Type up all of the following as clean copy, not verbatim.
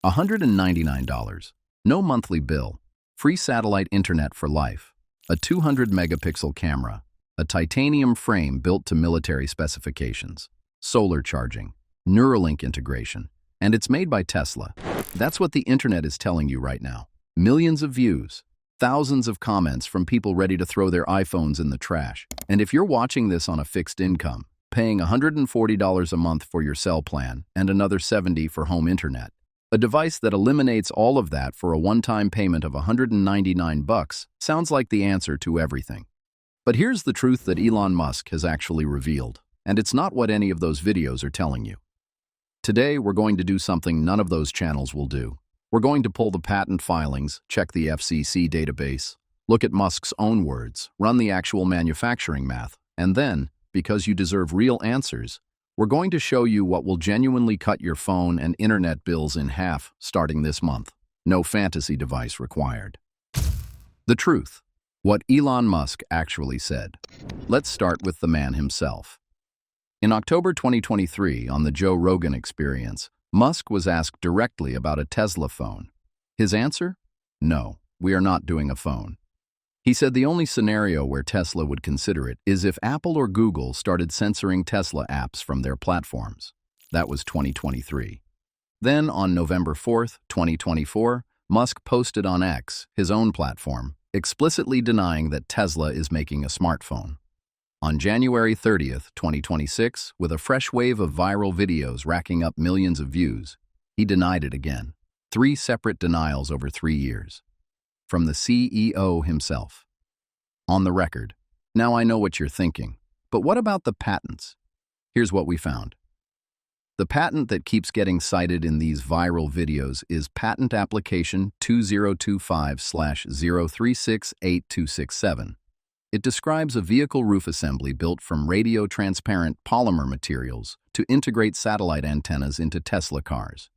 $199. No monthly bill. Free satellite internet for life. A 200-megapixel camera. A titanium frame built to military specifications. Solar charging. Neuralink integration. And it's made by Tesla. That's what the internet is telling you right now. Millions of views. Thousands of comments from people ready to throw their iPhones in the trash. And if you're watching this on a fixed income, paying $140 a month for your cell plan and another $70 for home internet, a device that eliminates all of that for a one-time payment of $199 sounds like the answer to everything. But here's the truth that Elon Musk has actually revealed, and it's not what any of those videos are telling you. Today, we're going to do something none of those channels will do. We're going to pull the patent filings, check the FCC database, look at Musk's own words, run the actual manufacturing math, and then, because you deserve real answers, we're going to show you what will genuinely cut your phone and internet bills in half starting this month. No fantasy device required. The truth. What Elon Musk actually said. Let's start with the man himself. In October 2023, on the Joe Rogan Experience, Musk was asked directly about a Tesla phone. His answer? No, we are not doing a phone. He said the only scenario where Tesla would consider it is if Apple or Google started censoring Tesla apps from their platforms. That was 2023. Then, on November 4th, 2024, Musk posted on X, his own platform, explicitly denying that Tesla is making a smartphone. On January 30th, 2026, with a fresh wave of viral videos racking up millions of views, he denied it again. 3 separate denials over 3 years. From the CEO himself. On the record. Now I know what you're thinking, but what about the patents? Here's what we found. The patent that keeps getting cited in these viral videos is Patent Application 2025/0368267. It describes a vehicle roof assembly built from radio-transparent polymer materials to integrate satellite antennas into Tesla cars.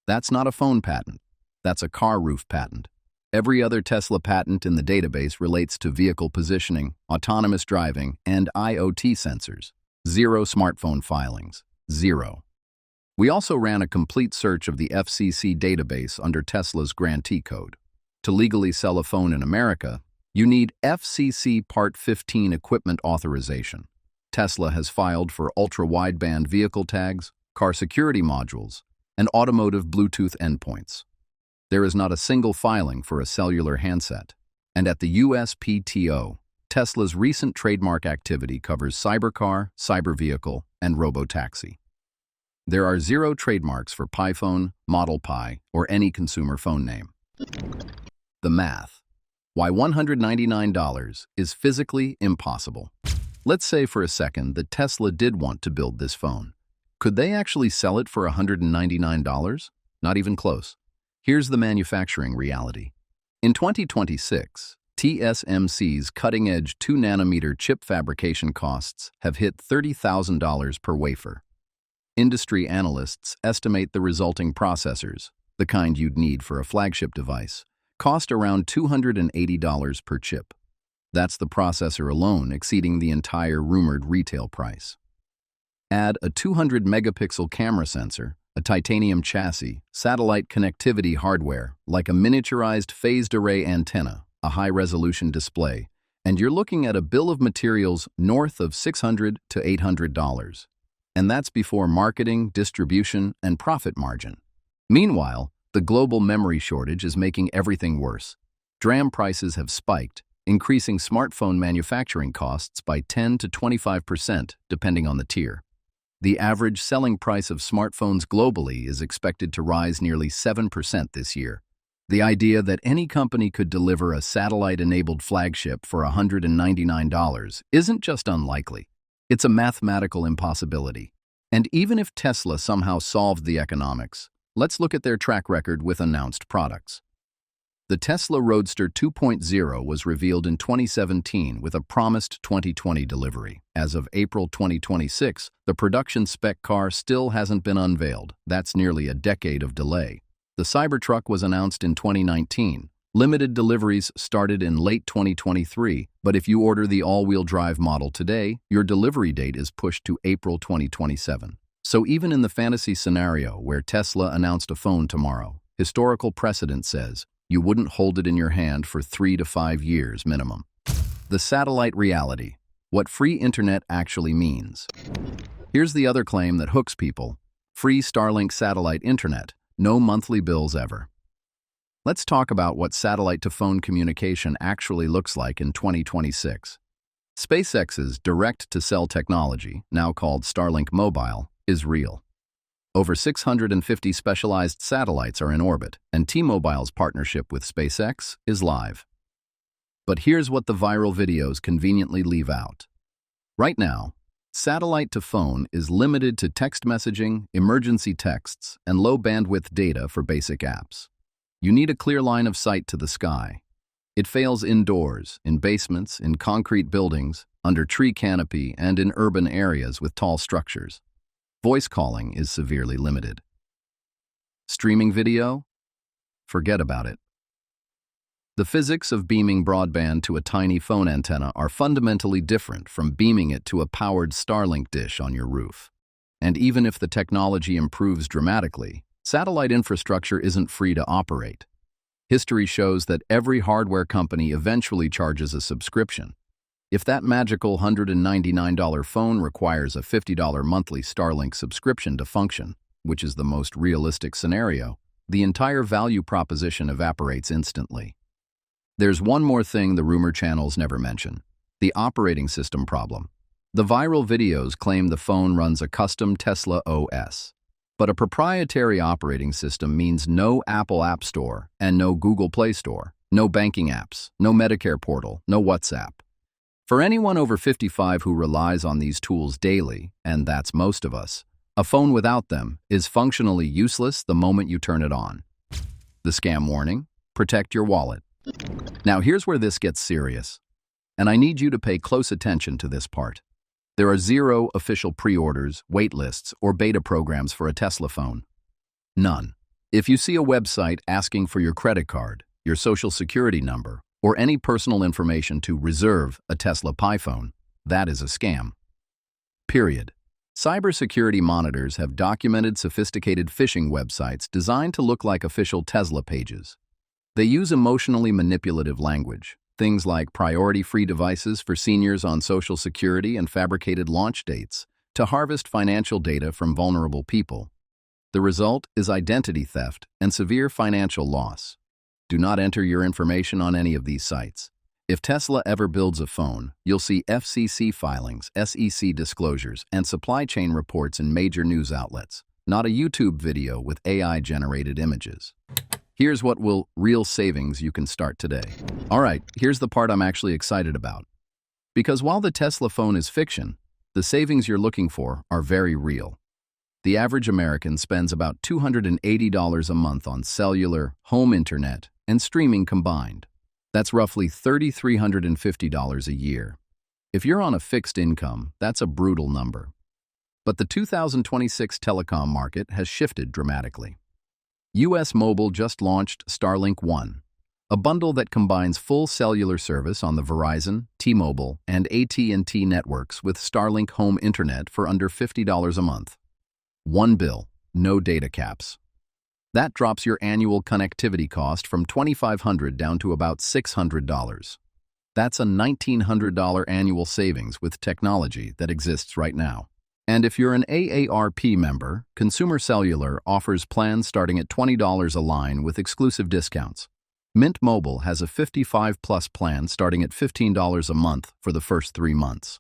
That's not a phone patent. That's a car roof patent. Every other Tesla patent in the database relates to vehicle positioning, autonomous driving, and IoT sensors. 0 smartphone filings. 0. We also ran a complete search of the FCC database under Tesla's grantee code. To legally sell a phone in America, you need FCC Part 15 equipment authorization. Tesla has filed for ultra-wideband vehicle tags, car security modules, and automotive Bluetooth endpoints. There is not a single filing for a cellular handset. And at the USPTO, Tesla's recent trademark activity covers cybercar, cybervehicle, and robotaxi. There are 0 trademarks for PiPhone, Model Pi, or any consumer phone name. The math. Why $199 is physically impossible. Let's say for a second that Tesla did want to build this phone. Could they actually sell it for $199? Not even close. Here's the manufacturing reality. In 2026, TSMC's cutting-edge 2-nanometer chip fabrication costs have hit $30,000 per wafer. Industry analysts estimate the resulting processors, the kind you'd need for a flagship device, cost around $280 per chip. That's the processor alone exceeding the entire rumored retail price. Add a 200-megapixel camera sensor, a titanium chassis, satellite connectivity hardware, like a miniaturized phased array antenna, a high-resolution display, and you're looking at a bill of materials north of $600 to $800. And that's before marketing, distribution, and profit margin. Meanwhile, the global memory shortage is making everything worse. DRAM prices have spiked, increasing smartphone manufacturing costs by 10 to 25% depending on the tier. The average selling price of smartphones globally is expected to rise nearly 7% this year. The idea that any company could deliver a satellite-enabled flagship for $199 isn't just unlikely. It's a mathematical impossibility. And even if Tesla somehow solved the economics, let's look at their track record with announced products. The Tesla Roadster 2.0 was revealed in 2017 with a promised 2020 delivery. As of April 2026, the production spec car still hasn't been unveiled. That's nearly a decade of delay. The Cybertruck was announced in 2019. Limited deliveries started in late 2023, but if you order the all-wheel drive model today, your delivery date is pushed to April 2027. So even in the fantasy scenario where Tesla announced a phone tomorrow, Historical precedent says you wouldn't hold it in your hand for 3 to 5 years minimum. The satellite reality, what free internet actually means. Here's the other claim that hooks people: free Starlink satellite internet, no monthly bills ever. Let's talk about what satellite-to-phone communication actually looks like in 2026. SpaceX's direct-to-cell technology, now called Starlink Mobile, is real. Over 650 specialized satellites are in orbit, and T-Mobile's partnership with SpaceX is live. But here's what the viral videos conveniently leave out. Right now, satellite-to-phone is limited to text messaging, emergency texts, and low-bandwidth data for basic apps. You need a clear line of sight to the sky. It fails indoors, in basements, in concrete buildings, under tree canopy, and in urban areas with tall structures. Voice calling is severely limited. Streaming video? Forget about it. The physics of beaming broadband to a tiny phone antenna are fundamentally different from beaming it to a powered Starlink dish on your roof. And even if the technology improves dramatically, satellite infrastructure isn't free to operate. History shows that every hardware company eventually charges a subscription. If that magical $199 phone requires a $50 monthly Starlink subscription to function, which is the most realistic scenario, the entire value proposition evaporates instantly. There's one more thing the rumor channels never mention: the operating system problem. The viral videos claim the phone runs a custom Tesla OS. But a proprietary operating system means no Apple App Store and no Google Play Store, no banking apps, no Medicare portal, no WhatsApp. For anyone over 55 who relies on these tools daily, and that's most of us, a phone without them is functionally useless the moment you turn it on. The scam warning: protect your wallet. Now here's where this gets serious, and I need you to pay close attention to this part. There are 0 official pre-orders, wait lists, or beta programs for a Tesla phone. None. If you see a website asking for your credit card, your social security number, or any personal information to reserve a Tesla Pi phone, that is a scam. Period. Cybersecurity monitors have documented sophisticated phishing websites designed to look like official Tesla pages. They use emotionally manipulative language, things like priority-free devices for seniors on Social Security and fabricated launch dates, to harvest financial data from vulnerable people. The result is identity theft and severe financial loss. Do not enter your information on any of these sites. If Tesla ever builds a phone, you'll see FCC filings, SEC disclosures, and supply chain reports in major news outlets, not a YouTube video with AI-generated images. Here's what real savings you can start today. All right, here's the part I'm actually excited about. Because while the Tesla phone is fiction, the savings you're looking for are very real. The average American spends about $280 a month on cellular, home internet, and streaming combined. That's roughly $3,350 a year. If you're on a fixed income, that's a brutal number. But the 2026 telecom market has shifted dramatically. US Mobile just launched Starlink One, a bundle that combines full cellular service on the Verizon, T-Mobile, and AT&T networks with Starlink home internet for under $50 a month. One bill, no data caps. That drops your annual connectivity cost from $2,500 down to about $600. That's a $1,900 annual savings with technology that exists right now. And if you're an AARP member, Consumer Cellular offers plans starting at $20 a line with exclusive discounts. Mint Mobile has a 55-plus plan starting at $15 a month for the first 3 months.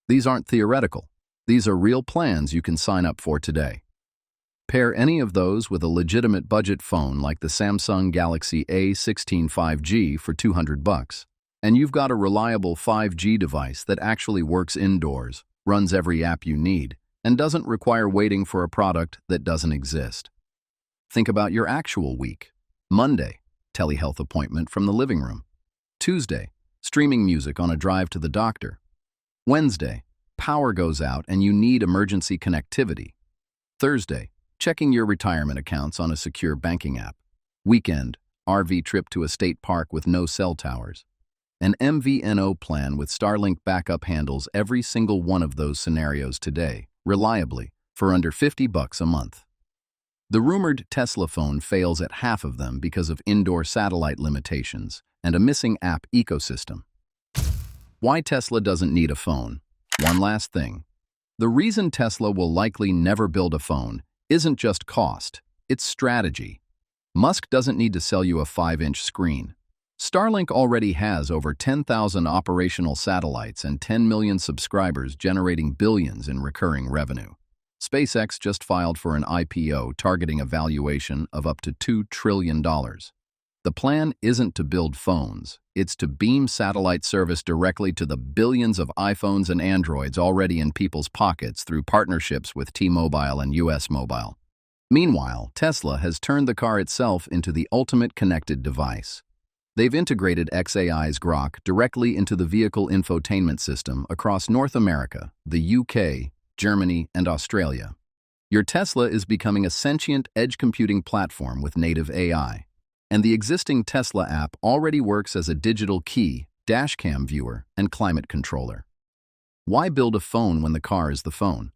These aren't theoretical. These are real plans you can sign up for today. Pair any of those with a legitimate budget phone like the Samsung Galaxy A16 5G for $200, and you've got a reliable 5G device that actually works indoors, runs every app you need, and doesn't require waiting for a product that doesn't exist. Think about your actual week. Monday, telehealth appointment from the living room. Tuesday, streaming music on a drive to the doctor. Wednesday, power goes out and you need emergency connectivity. Thursday, checking your retirement accounts on a secure banking app. Weekend, RV trip to a state park with no cell towers. An MVNO plan with Starlink backup handles every single one of those scenarios today, reliably, for under $50 a month. The rumored Tesla phone fails at half of them because of indoor satellite limitations and a missing app ecosystem. Why Tesla doesn't need a phone? One last thing. The reason Tesla will likely never build a phone isn't just cost, it's strategy. Musk doesn't need to sell you a 5-inch screen. Starlink already has over 10,000 operational satellites and 10 million subscribers generating billions in recurring revenue. SpaceX just filed for an IPO targeting a valuation of up to $2 trillion. The plan isn't to build phones, it's to beam satellite service directly to the billions of iPhones and Androids already in people's pockets through partnerships with T-Mobile and US Mobile. Meanwhile, Tesla has turned the car itself into the ultimate connected device. They've integrated xAI's Grok directly into the vehicle infotainment system across North America, the UK, Germany, and Australia. Your Tesla is becoming a sentient edge computing platform with native AI. And the existing Tesla app already works as a digital key, dashcam viewer, and climate controller. Why build a phone when the car is the phone?